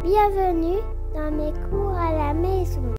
Bienvenue dans mes cours à la maison.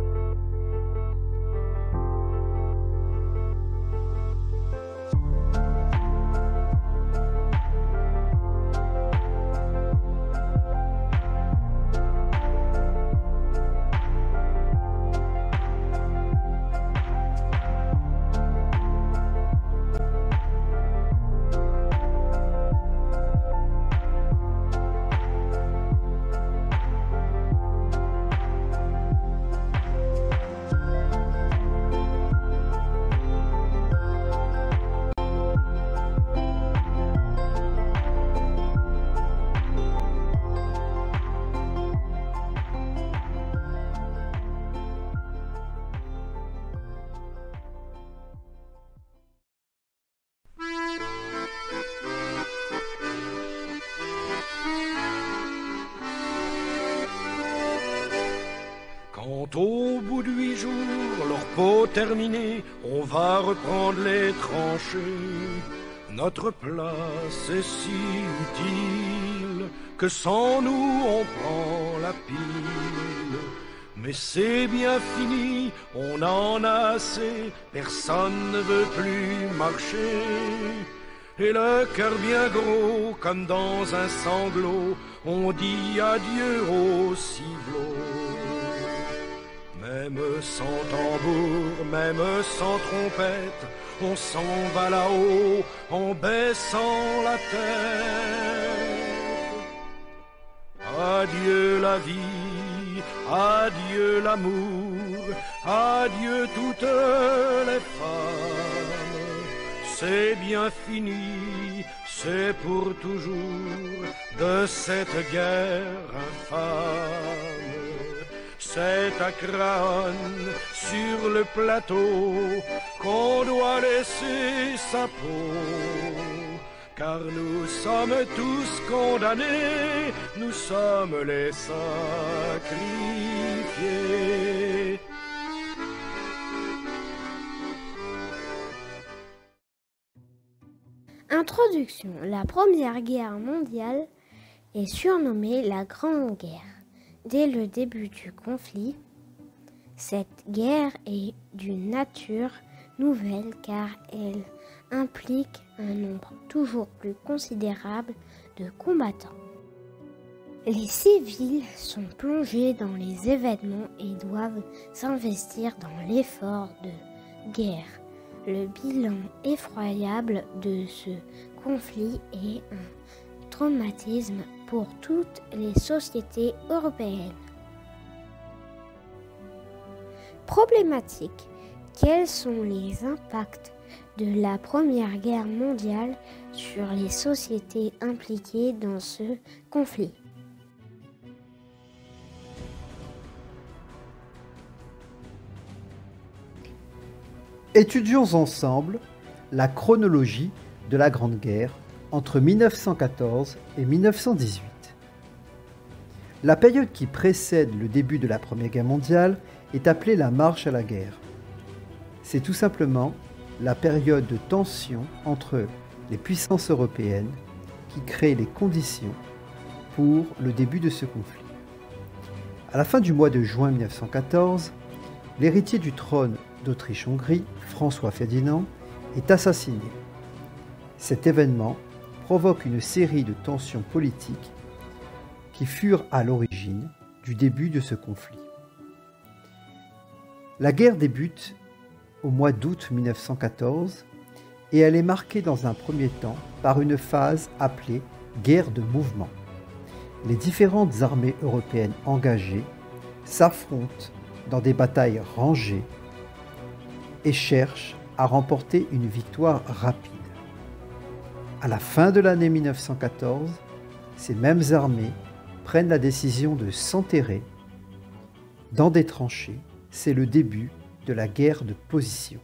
Quand au bout de 8 jours, leur peau terminée, on va reprendre les tranchées. Notre place est si utile que sans nous on prend la pile. Mais c'est bien fini, on en a assez, personne ne veut plus marcher. Et le cœur bien gros, comme dans un sanglot, on dit adieu au ciblot. Même sans tambour, même sans trompette, on s'en va là-haut en baissant la tête. Adieu la vie, adieu l'amour, adieu toutes les femmes. C'est bien fini, c'est pour toujours de cette guerre infâme. C'est à Craonne, sur le plateau, qu'on doit laisser sa peau. Car nous sommes tous condamnés, nous sommes les sacrifiés. Introduction. La Première Guerre mondiale est surnommée la Grande Guerre. Dès le début du conflit, cette guerre est d'une nature nouvelle car elle implique un nombre toujours plus considérable de combattants. Les civils sont plongés dans les événements et doivent s'investir dans l'effort de guerre. Le bilan effroyable de ce conflit est un traumatisme pour toutes les sociétés européennes. Problématique. Quels sont les impacts de la Première Guerre mondiale sur les sociétés impliquées dans ce conflit? Étudions ensemble la chronologie de la Grande Guerre entre 1914 et 1918. La période qui précède le début de la Première Guerre mondiale est appelée la marche à la guerre. C'est tout simplement la période de tension entre les puissances européennes qui crée les conditions pour le début de ce conflit. À la fin du mois de juin 1914, l'héritier du trône d'Autriche-Hongrie, François Ferdinand, est assassiné. Cet événement provoque une série de tensions politiques qui furent à l'origine du début de ce conflit. La guerre débute au mois d'août 1914 et elle est marquée dans un premier temps par une phase appelée guerre de mouvement. Les différentes armées européennes engagées s'affrontent dans des batailles rangées et cherchent à remporter une victoire rapide. À la fin de l'année 1914, ces mêmes armées prennent la décision de s'enterrer dans des tranchées. C'est le début de la guerre de position.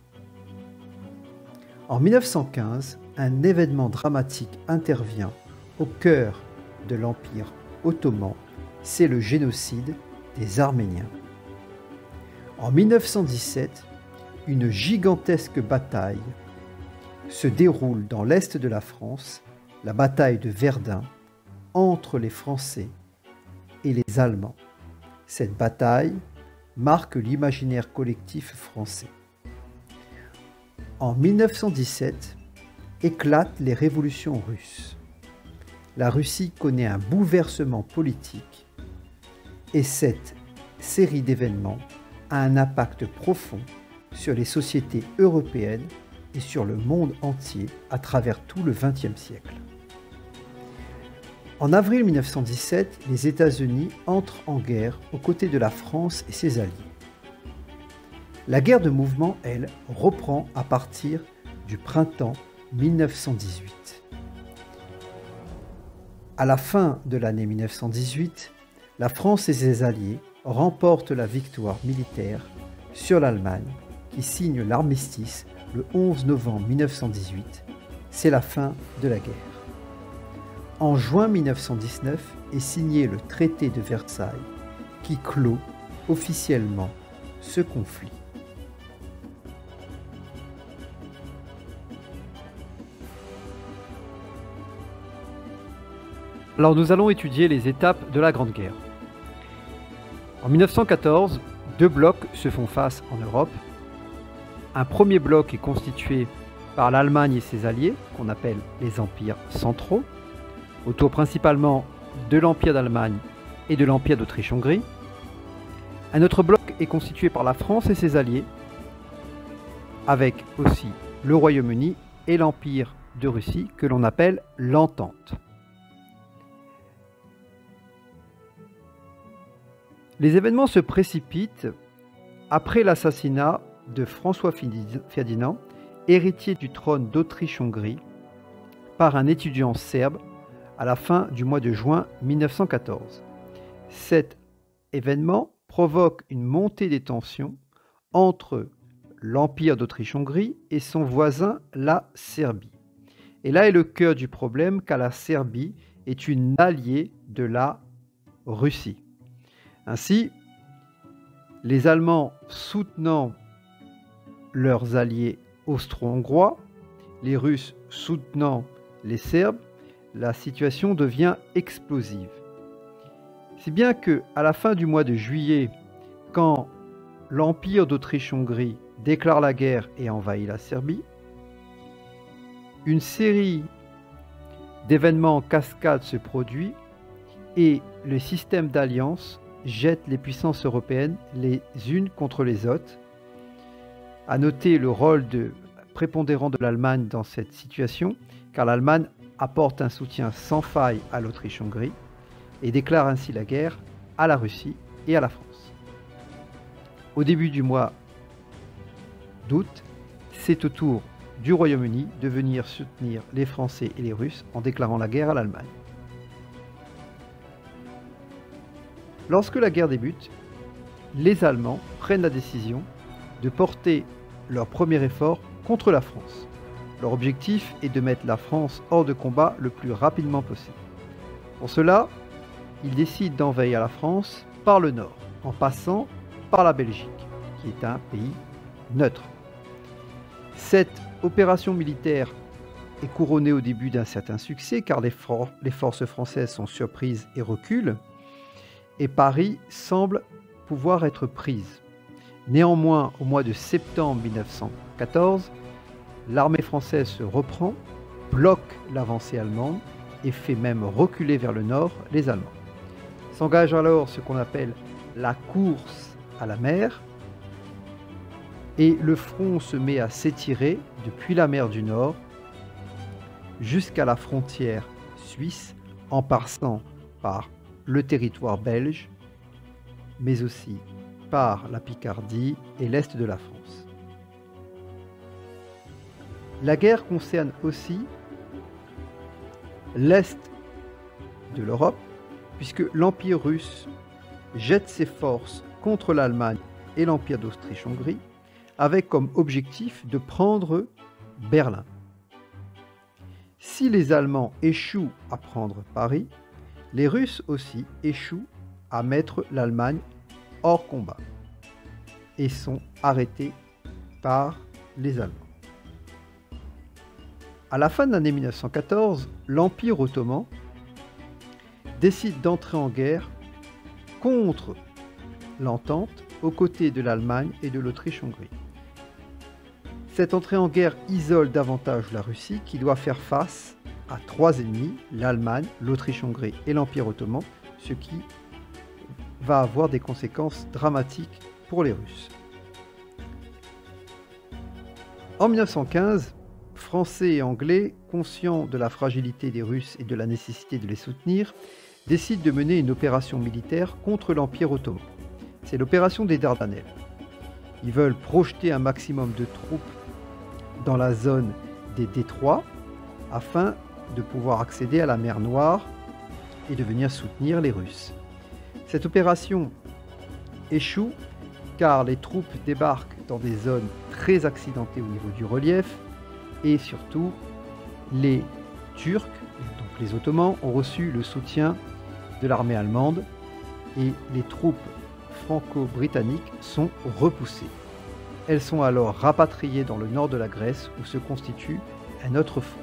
En 1915, un événement dramatique intervient au cœur de l'Empire ottoman, c'est le génocide des Arméniens. En 1917, une gigantesque bataille se déroule dans l'est de la France, la bataille de Verdun, entre les Français et les Allemands. Cette bataille marque l'imaginaire collectif français. En 1917, éclatent les révolutions russes. La Russie connaît un bouleversement politique et cette série d'événements a un impact profond sur les sociétés européennes et sur le monde entier à travers tout le XXe siècle. En avril 1917, les États-Unis entrent en guerre aux côtés de la France et ses alliés. La guerre de mouvement, elle, reprend à partir du printemps 1918. À la fin de l'année 1918, la France et ses alliés remportent la victoire militaire sur l'Allemagne qui signe l'armistice le 11 novembre 1918. C'est la fin de la guerre. En juin 1919 est signé le traité de Versailles qui clôt officiellement ce conflit. Alors nous allons étudier les étapes de la Grande Guerre. En 1914, deux blocs se font face en Europe. Un premier bloc est constitué par l'Allemagne et ses alliés, qu'on appelle les empires centraux, autour principalement de l'Empire d'Allemagne et de l'Empire d'Autriche-Hongrie. Un autre bloc est constitué par la France et ses alliés, avec aussi le Royaume-Uni et l'Empire de Russie, que l'on appelle l'Entente. Les événements se précipitent après l'assassinat de François Ferdinand, héritier du trône d'Autriche-Hongrie, par un étudiant serbe à la fin du mois de juin 1914. Cet événement provoque une montée des tensions entre l'Empire d'Autriche-Hongrie et son voisin, la Serbie. Et là est le cœur du problème, car la Serbie est une alliée de la Russie. Ainsi, les Allemands soutenant leurs alliés austro-hongrois, les Russes soutenant les Serbes, la situation devient explosive. Si bien que, à la fin du mois de juillet, quand l'Empire d'Autriche-Hongrie déclare la guerre et envahit la Serbie, une série d'événements en cascade se produit et le système d'alliance jette les puissances européennes les unes contre les autres. À noter le rôle prépondérant de l'Allemagne dans cette situation, car l'Allemagne apporte un soutien sans faille à l'Autriche-Hongrie et déclare ainsi la guerre à la Russie et à la France. Au début du mois d'août, c'est au tour du Royaume-Uni de venir soutenir les Français et les Russes en déclarant la guerre à l'Allemagne. Lorsque la guerre débute, les Allemands prennent la décision de porter leur premier effort contre la France. Leur objectif est de mettre la France hors de combat le plus rapidement possible. Pour cela, ils décident d'envahir la France par le nord, en passant par la Belgique, qui est un pays neutre. Cette opération militaire est couronnée au début d'un certain succès, car les forces françaises sont surprises et reculent, et Paris semble pouvoir être prise. Néanmoins, au mois de septembre 1914, l'armée française se reprend, bloque l'avancée allemande et fait même reculer vers le nord les Allemands. S'engage alors ce qu'on appelle la course à la mer, et le front se met à s'étirer depuis la mer du Nord jusqu'à la frontière suisse, en passant par le territoire belge, mais aussi par la Picardie et l'est de la France. La guerre concerne aussi l'est de l'Europe, puisque l'Empire russe jette ses forces contre l'Allemagne et l'Empire d'Autriche-Hongrie, avec comme objectif de prendre Berlin. Si les Allemands échouent à prendre Paris, les Russes aussi échouent à mettre l'Allemagne hors combat et sont arrêtés par les Allemands. À la fin de l'année 1914, l'Empire ottoman décide d'entrer en guerre contre l'entente aux côtés de l'Allemagne et de l'Autriche-Hongrie. Cette entrée en guerre isole davantage la Russie qui doit faire face à 3 ennemis, l'Allemagne, l'Autriche-Hongrie et l'Empire ottoman, ce qui va avoir des conséquences dramatiques pour les Russes. En 1915, Français et Anglais, conscients de la fragilité des Russes et de la nécessité de les soutenir, décident de mener une opération militaire contre l'Empire ottoman. C'est l'opération des Dardanelles. Ils veulent projeter un maximum de troupes dans la zone des détroits afin de pouvoir accéder à la mer Noire et de venir soutenir les Russes. Cette opération échoue car les troupes débarquent dans des zones très accidentées au niveau du relief et surtout les Turcs, donc les Ottomans, ont reçu le soutien de l'armée allemande et les troupes franco-britanniques sont repoussées. Elles sont alors rapatriées dans le nord de la Grèce où se constitue un autre front.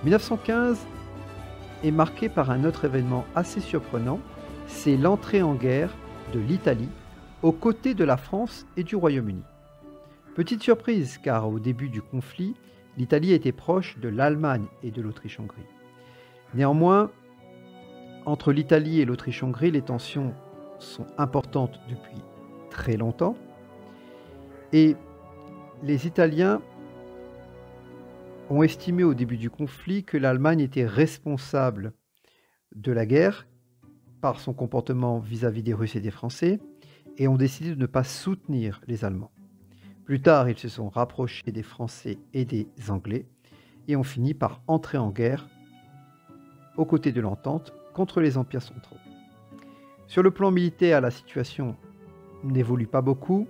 1915 est marqué par un autre événement assez surprenant, c'est l'entrée en guerre de l'Italie aux côtés de la France et du Royaume-Uni. Petite surprise car au début du conflit, l'Italie était proche de l'Allemagne et de l'Autriche-Hongrie. Néanmoins, entre l'Italie et l'Autriche-Hongrie, les tensions sont importantes depuis très longtemps et les Italiens ont estimé au début du conflit que l'Allemagne était responsable de la guerre par son comportement vis-à-vis des Russes et des Français et ont décidé de ne pas soutenir les Allemands. Plus tard, ils se sont rapprochés des Français et des Anglais et ont fini par entrer en guerre aux côtés de l'entente contre les empires centraux. Sur le plan militaire, la situation n'évolue pas beaucoup.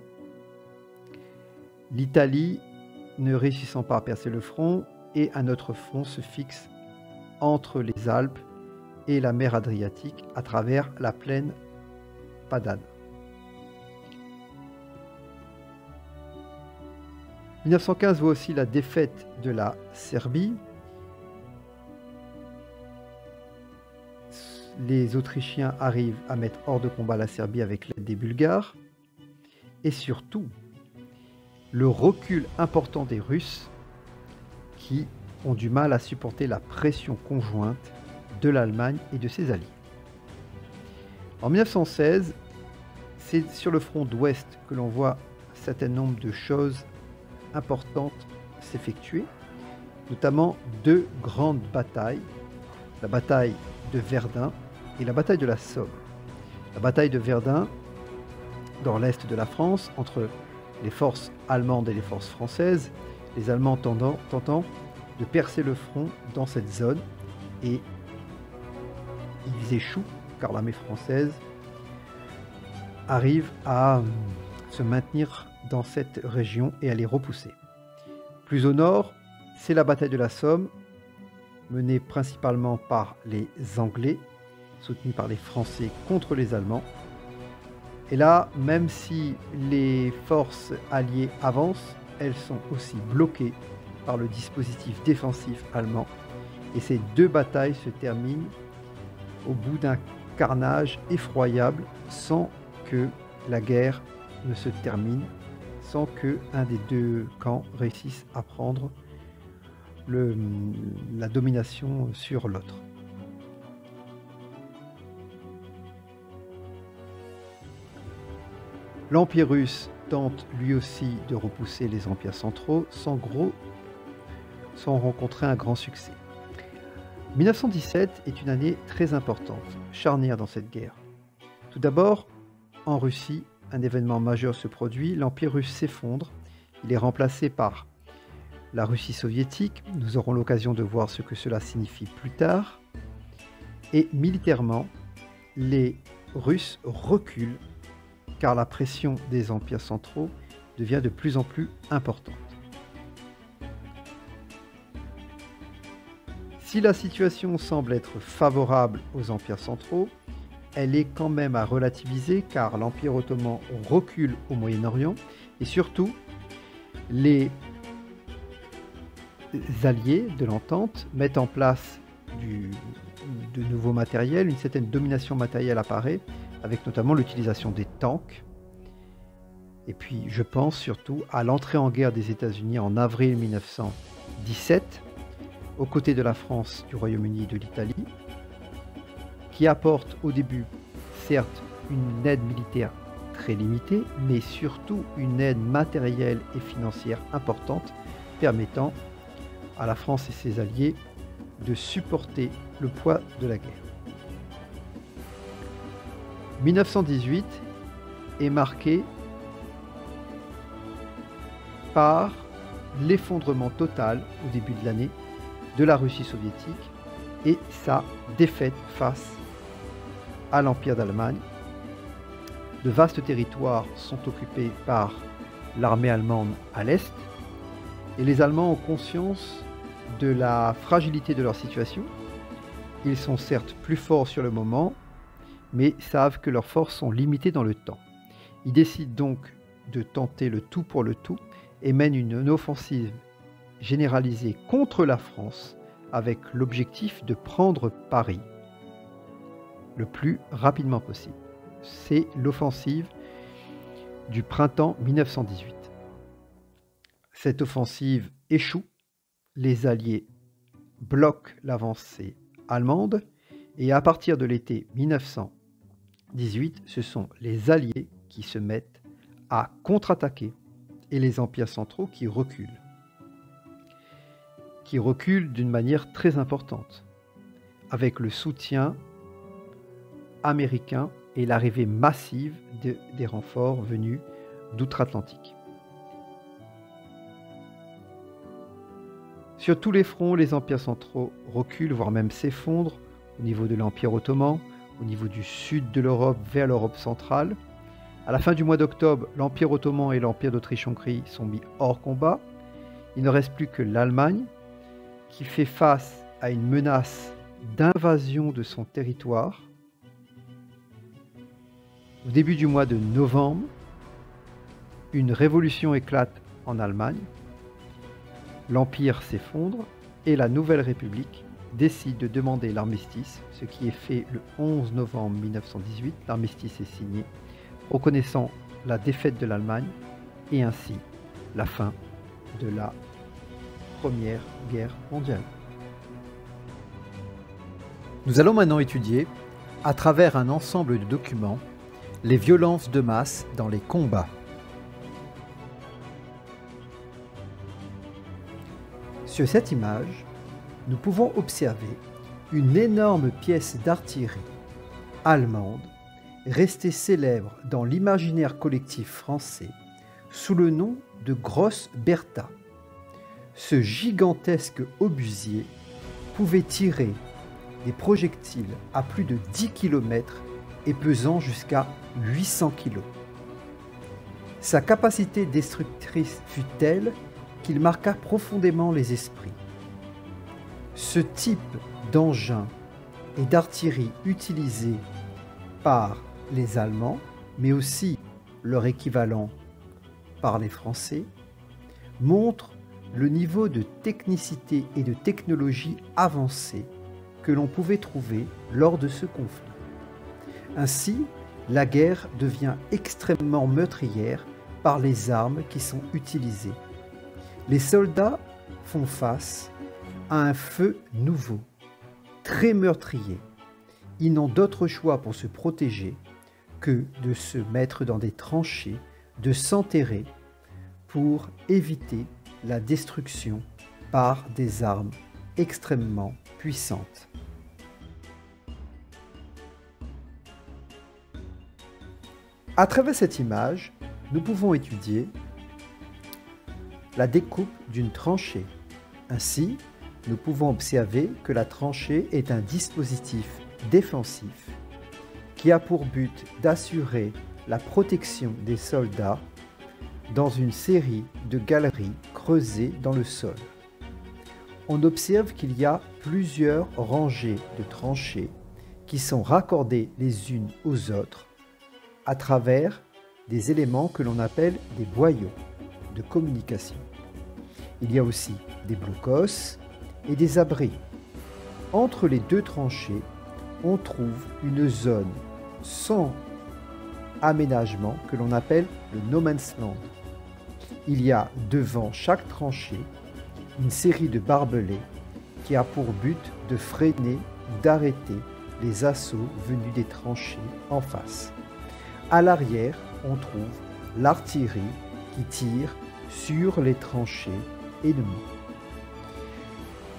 L'Italie, ne réussissant pas à percer le front, et un autre front se fixe entre les Alpes et la mer Adriatique à travers la plaine Padane. 1915 voit aussi la défaite de la Serbie. Les Autrichiens arrivent à mettre hors de combat la Serbie avec l'aide des Bulgares. Et surtout, le recul important des Russes qui ont du mal à supporter la pression conjointe de l'Allemagne et de ses alliés. En 1916, c'est sur le front d'ouest que l'on voit un certain nombre de choses importantes s'effectuer, notamment 2 grandes batailles, la bataille de Verdun et la bataille de la Somme. La bataille de Verdun, dans l'est de la France, entre les forces allemandes et les forces françaises, les Allemands tentant de percer le front dans cette zone et ils échouent car l'armée française arrive à se maintenir dans cette région et à les repousser. Plus au nord, c'est la bataille de la Somme, menée principalement par les Anglais, soutenus par les Français contre les Allemands. Et là, même si les forces alliées avancent, elles sont aussi bloquées par le dispositif défensif allemand. Et ces 2 batailles se terminent au bout d'un carnage effroyable sans que la guerre ne se termine, sans que un des 2 camps réussisse à prendre la domination sur l'autre. L'Empire russe tente lui aussi de repousser les empires centraux sans rencontrer un grand succès. 1917 est une année très importante, charnière dans cette guerre. Tout d'abord, en Russie, un événement majeur se produit, l'Empire russe s'effondre, il est remplacé par la Russie soviétique, nous aurons l'occasion de voir ce que cela signifie plus tard, et militairement, les Russes reculent car la pression des empires centraux devient de plus en plus importante. Si la situation semble être favorable aux empires centraux, elle est quand même à relativiser car l'Empire ottoman recule au Moyen-Orient et surtout les alliés de l'entente mettent en place de nouveaux matériels, une certaine domination matérielle apparaît, avec notamment l'utilisation des tanks. Et puis je pense surtout à l'entrée en guerre des États-Unis en avril 1917, aux côtés de la France, du Royaume-Uni et de l'Italie, qui apporte au début, certes, une aide militaire très limitée, mais surtout une aide matérielle et financière importante, permettant à la France et ses alliés de supporter le poids de la guerre. 1918 est marqué par l'effondrement total au début de l'année de la Russie soviétique et sa défaite face à l'Empire d'Allemagne. De vastes territoires sont occupés par l'armée allemande à l'Est et les Allemands ont conscience de la fragilité de leur situation. Ils sont certes plus forts sur le moment, mais savent que leurs forces sont limitées dans le temps. Ils décident donc de tenter le tout pour le tout et mènent une offensive généralisée contre la France avec l'objectif de prendre Paris le plus rapidement possible. C'est l'offensive du printemps 1918. Cette offensive échoue, les Alliés bloquent l'avancée allemande et à partir de l'été 1918, ce sont les Alliés qui se mettent à contre-attaquer et les empires centraux qui reculent d'une manière très importante, avec le soutien américain et l'arrivée massive des renforts venus d'outre-Atlantique. Sur tous les fronts, les empires centraux reculent, voire même s'effondrent, au niveau de l'Empire ottoman, au niveau du sud de l'Europe vers l'Europe centrale. À la fin du mois d'octobre, l'Empire ottoman et l'Empire d'Autriche-Hongrie sont mis hors combat. Il ne reste plus que l'Allemagne, qui fait face à une menace d'invasion de son territoire. Au début du mois de novembre, une révolution éclate en Allemagne. L'Empire s'effondre et la Nouvelle République décide de demander l'armistice, ce qui est fait le 11 novembre 1918. L'armistice est signé, reconnaissant la défaite de l'Allemagne et ainsi la fin de la Première Guerre mondiale. Nous allons maintenant étudier, à travers un ensemble de documents, les violences de masse dans les combats. Sur cette image, nous pouvons observer une énorme pièce d'artillerie allemande restée célèbre dans l'imaginaire collectif français sous le nom de Grosse Bertha. Ce gigantesque obusier pouvait tirer des projectiles à plus de 10 km et pesant jusqu'à 800 kg. Sa capacité destructrice fut telle qu'il marqua profondément les esprits. Ce type d'engin et d'artillerie utilisé par les Allemands, mais aussi leur équivalent par les Français, montre le niveau de technicité et de technologie avancée que l'on pouvait trouver lors de ce conflit. Ainsi, la guerre devient extrêmement meurtrière par les armes qui sont utilisées. Les soldats font face à un feu nouveau, très meurtrier. Ils n'ont d'autre choix pour se protéger que de se mettre dans des tranchées, de s'enterrer pour éviter la destruction par des armes extrêmement puissantes. À travers cette image, nous pouvons étudier la découpe d'une tranchée. Ainsi, nous pouvons observer que la tranchée est un dispositif défensif qui a pour but d'assurer la protection des soldats dans une série de galeries creusées dans le sol. On observe qu'il y a plusieurs rangées de tranchées qui sont raccordées les unes aux autres à travers des éléments que l'on appelle des boyaux de communication. Il y a aussi des blocos et des abris. Entre les deux tranchées, on trouve une zone sans aménagement que l'on appelle le no man's land. Il y a devant chaque tranchée une série de barbelés qui a pour but de freiner ou d'arrêter les assauts venus des tranchées en face. À l'arrière, on trouve l'artillerie qui tire sur les tranchées ennemies.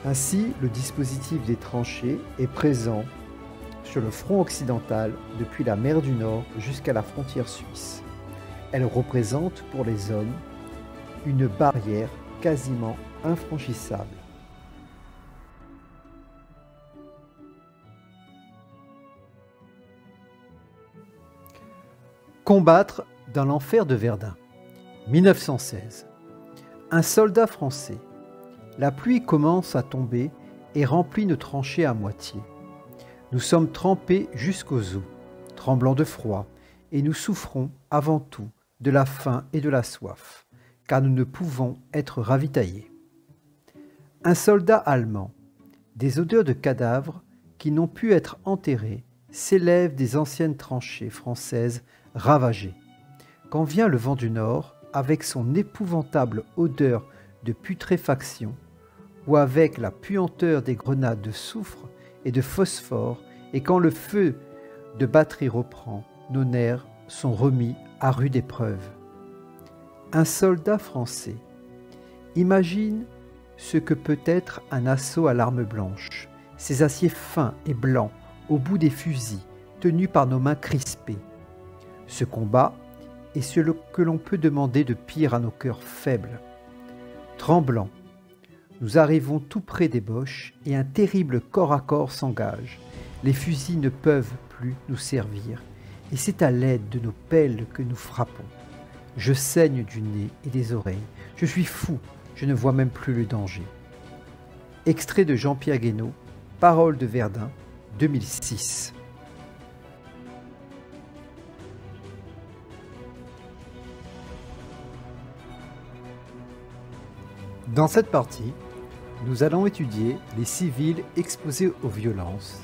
Ainsi, le dispositif des tranchées est présent sur le front occidental depuis la mer du Nord jusqu'à la frontière suisse. Elle représente pour les hommes une barrière quasiment infranchissable. Combattre dans l'enfer de Verdun. 1916. Un soldat français. La pluie commence à tomber et remplit nos tranchées à moitié. Nous sommes trempés jusqu'aux os, tremblants de froid, et nous souffrons avant tout de la faim et de la soif, car nous ne pouvons être ravitaillés. Un soldat allemand. Des odeurs de cadavres qui n'ont pu être enterrés s'élèvent des anciennes tranchées françaises ravagées. Quand vient le vent du Nord, avec son épouvantable odeur de putréfaction, ou avec la puanteur des grenades de soufre et de phosphore, et quand le feu de batterie reprend, nos nerfs sont remis à rude épreuve. Un soldat français. Imagine ce que peut être un assaut à l'arme blanche, ces aciers fins et blancs au bout des fusils, tenus par nos mains crispées. Ce combat est ce que l'on peut demander de pire à nos cœurs faibles. Tremblants, nous arrivons tout près des Boches et un terrible corps à corps s'engage. Les fusils ne peuvent plus nous servir et c'est à l'aide de nos pelles que nous frappons. Je saigne du nez et des oreilles. Je suis fou, je ne vois même plus le danger. Extrait de Jean-Pierre Guénaud, Paroles de Verdun, 2006. Dans cette partie, nous allons étudier les civils exposés aux violences,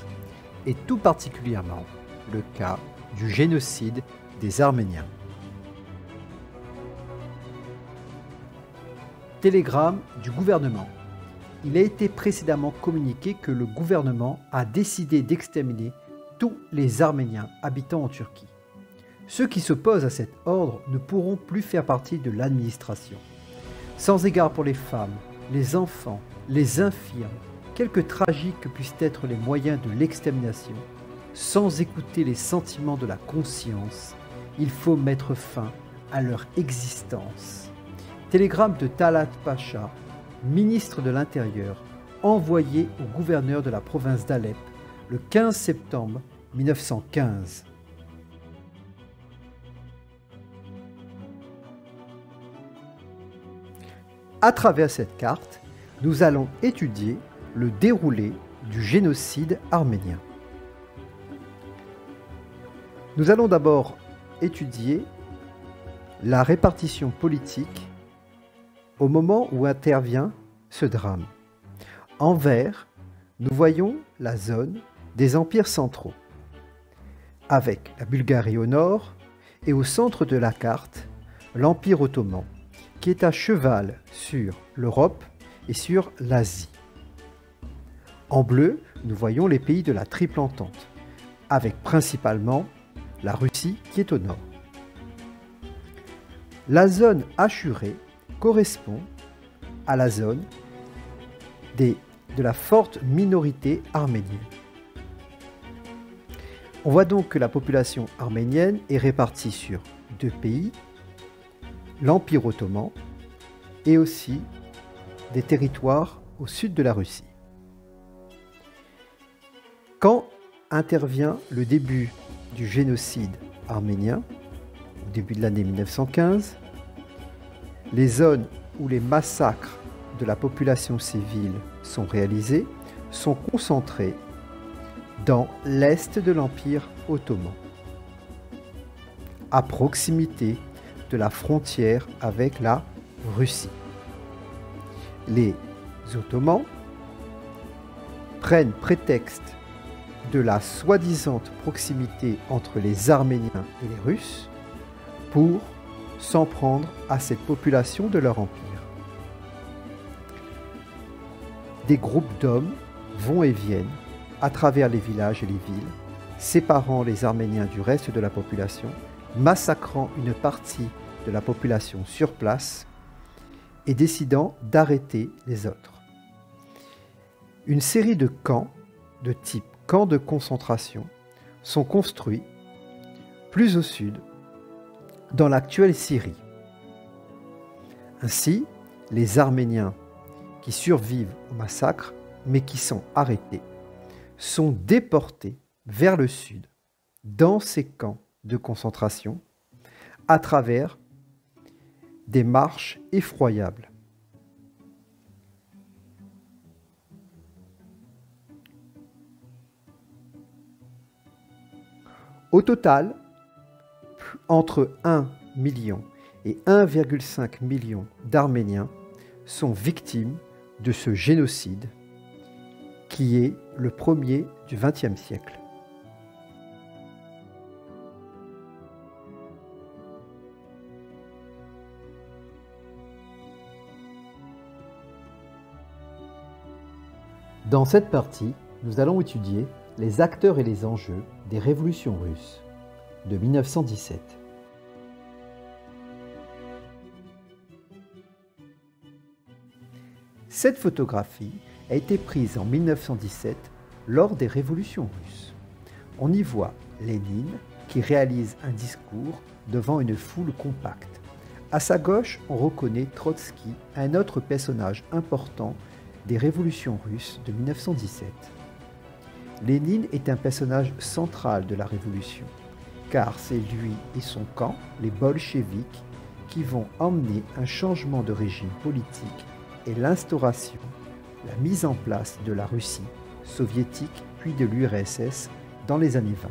et tout particulièrement le cas du génocide des Arméniens. Télégramme du gouvernement. Il a été précédemment communiqué que le gouvernement a décidé d'exterminer tous les Arméniens habitant en Turquie. Ceux qui s'opposent à cet ordre ne pourront plus faire partie de l'administration. Sans égard pour les femmes, les enfants, les infirmes, quelque tragiques que puissent être les moyens de l'extermination, sans écouter les sentiments de la conscience, il faut mettre fin à leur existence. Télégramme de Talat Pacha, ministre de l'Intérieur, envoyé au gouverneur de la province d'Alep le 15 septembre 1915. À travers cette carte, nous allons étudier le déroulé du génocide arménien. Nous allons d'abord étudier la répartition politique au moment où intervient ce drame. En vert, nous voyons la zone des empires centraux, avec la Bulgarie au nord et au centre de la carte, l'Empire ottoman, qui est à cheval sur l'Europe et sur l'Asie. En bleu, nous voyons les pays de la Triple Entente, avec principalement la Russie qui est au nord. La zone hachurée correspond à la zone de la forte minorité arménienne. On voit donc que la population arménienne est répartie sur deux pays, l'Empire ottoman et aussi des territoires au sud de la Russie. Quand intervient le début du génocide arménien, au début de l'année 1915, les zones où les massacres de la population civile sont réalisés sont concentrées dans l'est de l'Empire ottoman, à proximité de la frontière avec la Russie. Les Ottomans prennent prétexte de la soi-disant proximité entre les Arméniens et les Russes pour s'en prendre à cette population de leur empire. Des groupes d'hommes vont et viennent à travers les villages et les villes, séparant les Arméniens du reste de la population, massacrant une partie de la population sur place et décidant d'arrêter les autres. Une série de camps, de type camps de concentration, sont construits plus au sud, dans l'actuelle Syrie. Ainsi, les Arméniens qui survivent au massacre, mais qui sont arrêtés, sont déportés vers le sud, dans ces camps de concentration, à travers des marches effroyables. Au total, entre 1 million et 1,5 million d'Arméniens sont victimes de ce génocide qui est le premier du XXe siècle. Dans cette partie, nous allons étudier les acteurs et les enjeux des révolutions russes de 1917. Cette photographie a été prise en 1917 lors des révolutions russes. On y voit Lénine qui réalise un discours devant une foule compacte. À sa gauche, on reconnaît Trotsky, un autre personnage important des révolutions russes de 1917. Lénine est un personnage central de la révolution, car c'est lui et son camp, les bolcheviks, qui vont emmener un changement de régime politique et l'instauration, la mise en place de la Russie soviétique puis de l'URSS dans les années 20.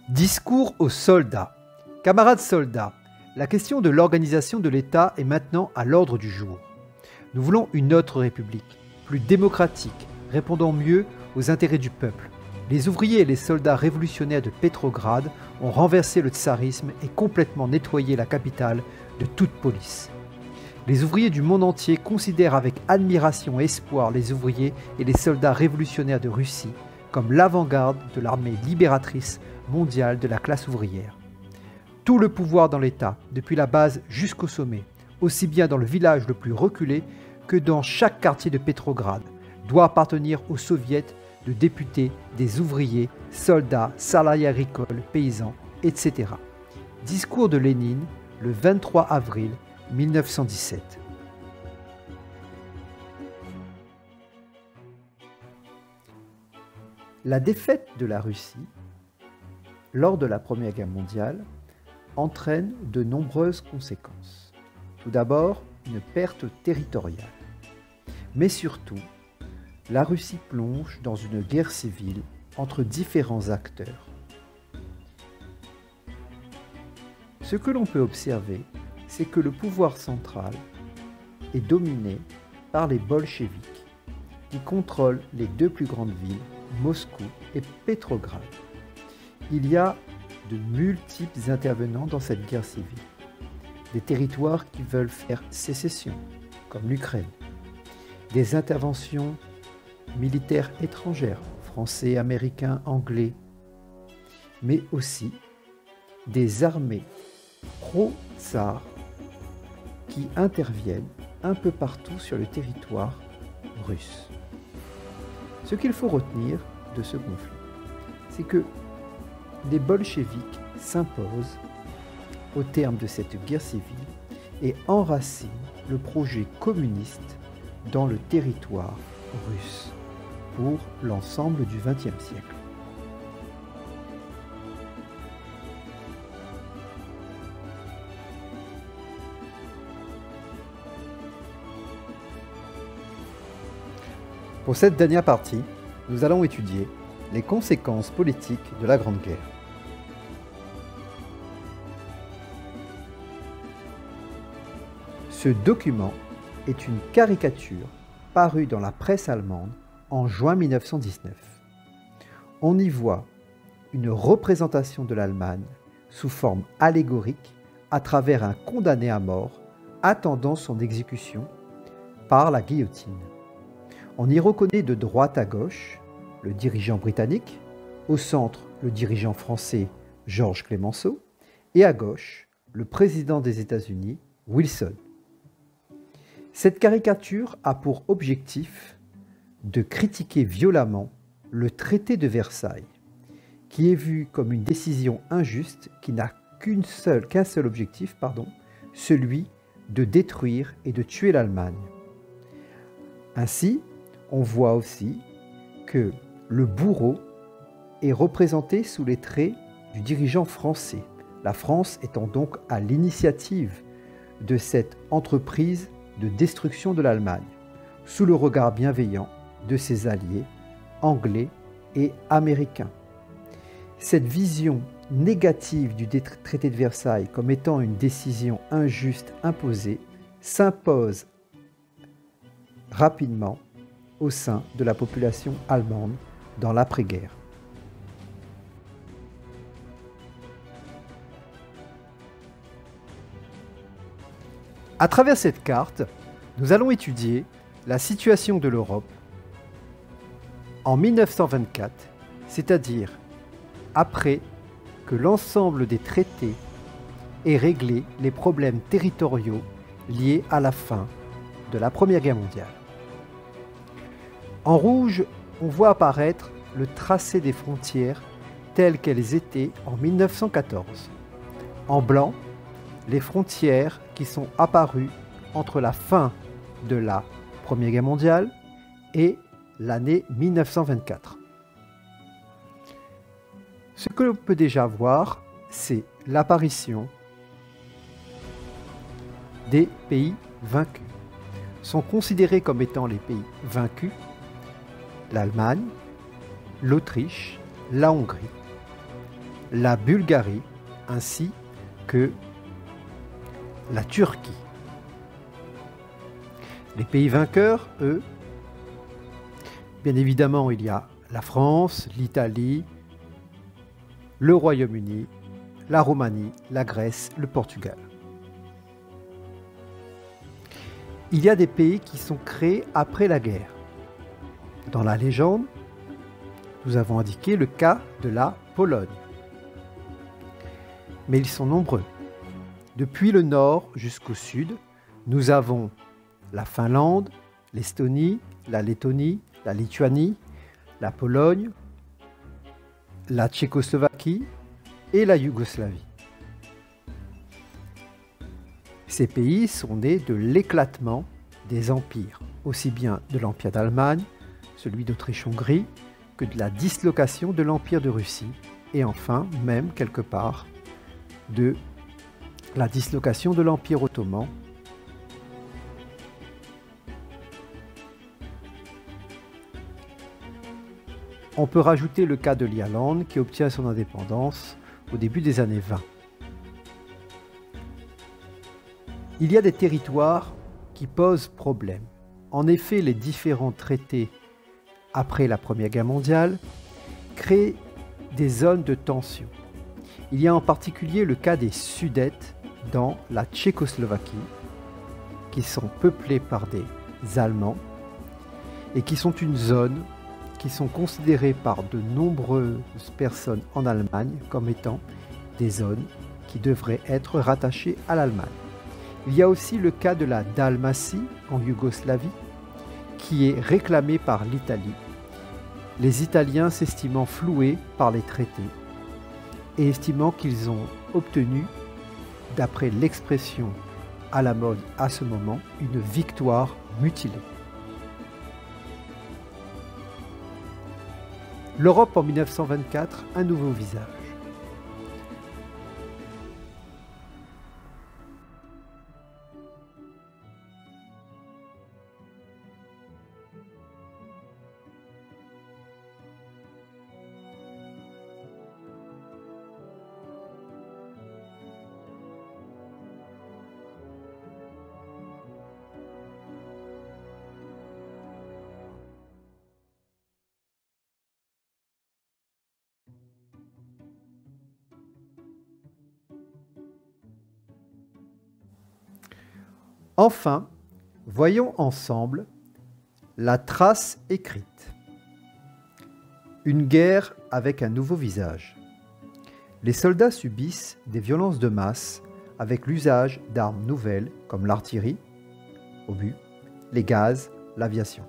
Discours aux soldats. Camarades soldats, la question de l'organisation de l'État est maintenant à l'ordre du jour. Nous voulons une autre république, plus démocratique, répondant mieux aux intérêts du peuple. Les ouvriers et les soldats révolutionnaires de Pétrograd ont renversé le tsarisme et complètement nettoyé la capitale de toute police. Les ouvriers du monde entier considèrent avec admiration et espoir les ouvriers et les soldats révolutionnaires de Russie comme l'avant-garde de l'armée libératrice mondiale de la classe ouvrière. Tout le pouvoir dans l'État, depuis la base jusqu'au sommet, aussi bien dans le village le plus reculé que dans chaque quartier de Pétrograd, doit appartenir aux soviets de députés, des ouvriers, soldats, salariés agricoles, paysans, etc. Discours de Lénine, le 23 avril 1917. La défaite de la Russie lors de la Première Guerre mondiale entraîne de nombreuses conséquences. Tout d'abord, une perte territoriale. Mais surtout, la Russie plonge dans une guerre civile entre différents acteurs. Ce que l'on peut observer, c'est que le pouvoir central est dominé par les bolcheviks, qui contrôlent les deux plus grandes villes, Moscou et Pétrograd. Il y a de multiples intervenants dans cette guerre civile. Des territoires qui veulent faire sécession, comme l'Ukraine. Des interventions militaires étrangères, français, américains, anglais. Mais aussi des armées pro-tsar qui interviennent un peu partout sur le territoire russe. Ce qu'il faut retenir de ce conflit, c'est que les bolcheviks s'imposent au terme de cette guerre civile et enracinent le projet communiste dans le territoire russe pour l'ensemble du XXe siècle. Pour cette dernière partie, nous allons étudier les conséquences politiques de la Grande Guerre. Ce document est une caricature parue dans la presse allemande en juin 1919. On y voit une représentation de l'Allemagne sous forme allégorique à travers un condamné à mort attendant son exécution par la guillotine. On y reconnaît de droite à gauche le dirigeant britannique, au centre le dirigeant français Georges Clemenceau et à gauche le président des États-Unis Wilson. Cette caricature a pour objectif de critiquer violemment le traité de Versailles, qui est vu comme une décision injuste qui n'a qu'un seul objectif, celui de détruire et de tuer l'Allemagne. Ainsi, on voit aussi que le bourreau est représenté sous les traits du dirigeant français, la France étant donc à l'initiative de cette entreprise de destruction de l'Allemagne, sous le regard bienveillant de ses alliés anglais et américains. Cette vision négative du traité de Versailles comme étant une décision injuste imposée s'impose rapidement au sein de la population allemande dans l'après-guerre. À travers cette carte, nous allons étudier la situation de l'Europe en 1924, c'est-à-dire après que l'ensemble des traités ait réglé les problèmes territoriaux liés à la fin de la Première Guerre mondiale. En rouge, on voit apparaître le tracé des frontières telles qu'elles étaient en 1914. En blanc, les frontières qui sont apparues entre la fin de la Première Guerre mondiale et l'année 1924. Ce que l'on peut déjà voir, c'est l'apparition des pays vaincus. Sont considérés comme étant les pays vaincus l'Allemagne, l'Autriche, la Hongrie, la Bulgarie ainsi que la Turquie. Les pays vainqueurs, eux, bien évidemment, il y a la France, l'Italie, le Royaume-Uni, la Roumanie, la Grèce, le Portugal. Il y a des pays qui sont créés après la guerre. Dans la légende, nous avons indiqué le cas de la Pologne. Mais ils sont nombreux. Depuis le nord jusqu'au sud, nous avons la Finlande, l'Estonie, la Lettonie, la Lituanie, la Pologne, la Tchécoslovaquie et la Yougoslavie. Ces pays sont nés de l'éclatement des empires, aussi bien de l'Empire d'Allemagne, celui d'Autriche-Hongrie, que de la dislocation de l'Empire de Russie, et enfin, même quelque part, de la dislocation de l'Empire ottoman. On peut rajouter le cas de l'Irlande qui obtient son indépendance au début des années 20. Il y a des territoires qui posent problème. En effet, les différents traités après la Première Guerre mondiale créent des zones de tension. Il y a en particulier le cas des Sudètes dans la Tchécoslovaquie, qui sont peuplés par des Allemands et qui sont une zone qui sont considérées par de nombreuses personnes en Allemagne comme étant des zones qui devraient être rattachées à l'Allemagne. Il y a aussi le cas de la Dalmatie en Yougoslavie qui est réclamée par l'Italie, les Italiens s'estimant floués par les traités et estimant qu'ils ont obtenu, d'après l'expression à la mode à ce moment, une victoire mutilée. L'Europe en 1924, un nouveau visage. Enfin, voyons ensemble la trace écrite. Une guerre avec un nouveau visage. Les soldats subissent des violences de masse avec l'usage d'armes nouvelles comme l'artillerie, obus, les gaz, l'aviation.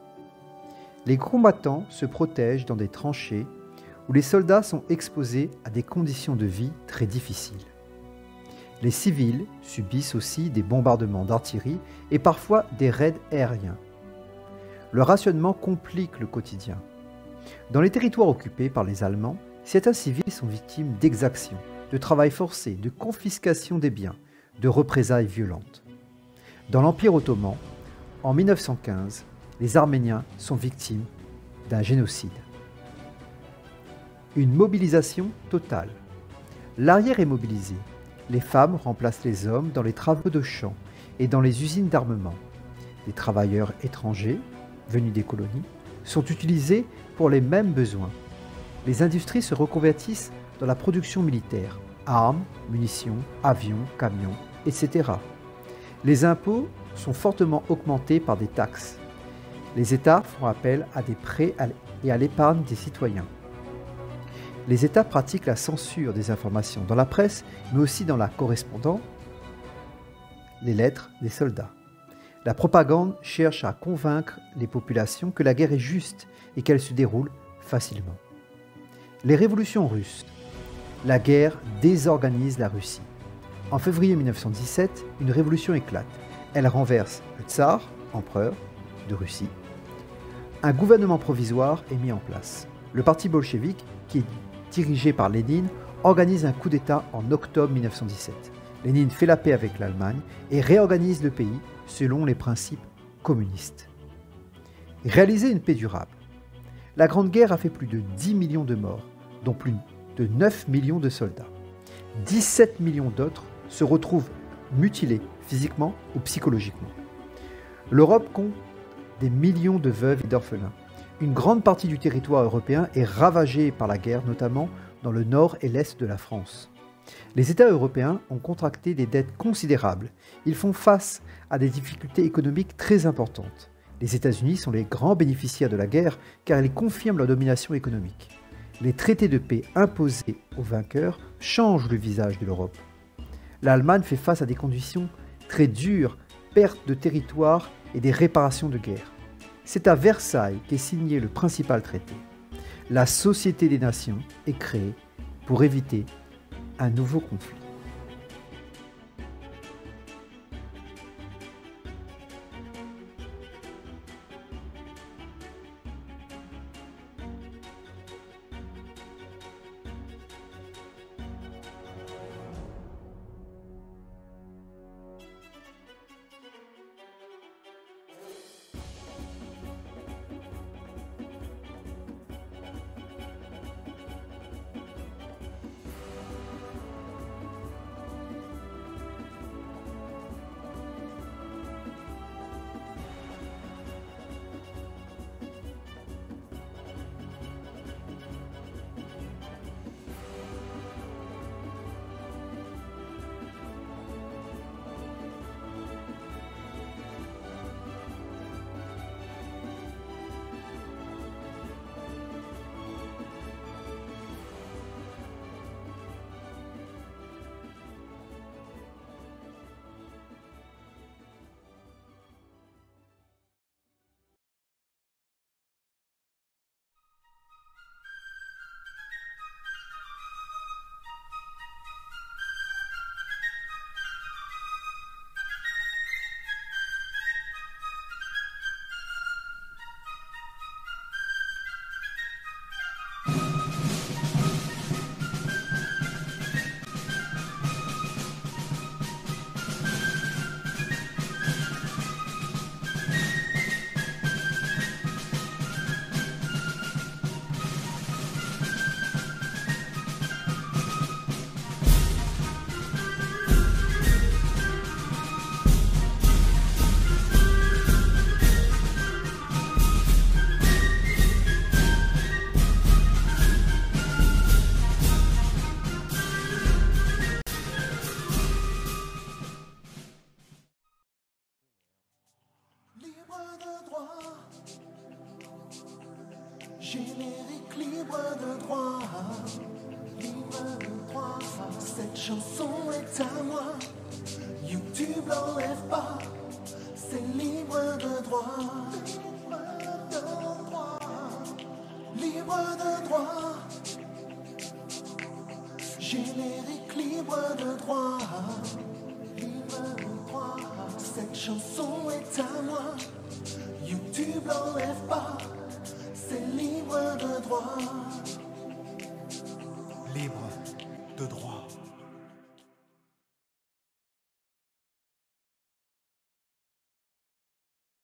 Les combattants se protègent dans des tranchées où les soldats sont exposés à des conditions de vie très difficiles. Les civils subissent aussi des bombardements d'artillerie et parfois des raids aériens. Le rationnement complique le quotidien. Dans les territoires occupés par les Allemands, certains civils sont victimes d'exactions, de travail forcé, de confiscation des biens, de représailles violentes. Dans l'Empire ottoman, en 1915, les Arméniens sont victimes d'un génocide. Une mobilisation totale. L'arrière est mobilisé. Les femmes remplacent les hommes dans les travaux de champs et dans les usines d'armement. Les travailleurs étrangers, venus des colonies, sont utilisés pour les mêmes besoins. Les industries se reconvertissent dans la production militaire, armes, munitions, avions, camions, etc. Les impôts sont fortement augmentés par des taxes. Les États font appel à des prêts et à l'épargne des citoyens. Les États pratiquent la censure des informations dans la presse, mais aussi dans la correspondance, les lettres des soldats. La propagande cherche à convaincre les populations que la guerre est juste et qu'elle se déroule facilement. Les révolutions russes. La guerre désorganise la Russie. En février 1917, une révolution éclate. Elle renverse le tsar, empereur de Russie. Un gouvernement provisoire est mis en place. Le parti bolchevique, qui est dirigé par Lénine, organise un coup d'État en octobre 1917. Lénine fait la paix avec l'Allemagne et réorganise le pays selon les principes communistes. Réaliser une paix durable. La Grande Guerre a fait plus de 10 millions de morts, dont plus de 9 millions de soldats. 17 millions d'autres se retrouvent mutilés physiquement ou psychologiquement. L'Europe compte des millions de veuves et d'orphelins. Une grande partie du territoire européen est ravagée par la guerre, notamment dans le nord et l'est de la France. Les États européens ont contracté des dettes considérables. Ils font face à des difficultés économiques très importantes. Les États-Unis sont les grands bénéficiaires de la guerre car ils confirment leur domination économique. Les traités de paix imposés aux vainqueurs changent le visage de l'Europe. L'Allemagne fait face à des conditions très dures, perte de territoire et des réparations de guerre. C'est à Versailles qu'est signé le principal traité. La Société des Nations est créée pour éviter un nouveau conflit. Générique libre de droit, libre de droit. Cette chanson est à moi, YouTube l'enlève pas, c'est libre de droit. Libre de droit, générique libre de droit, libre de droit. Cette chanson est à moi, YouTube l'enlève pas, c'est libre de droit. Libre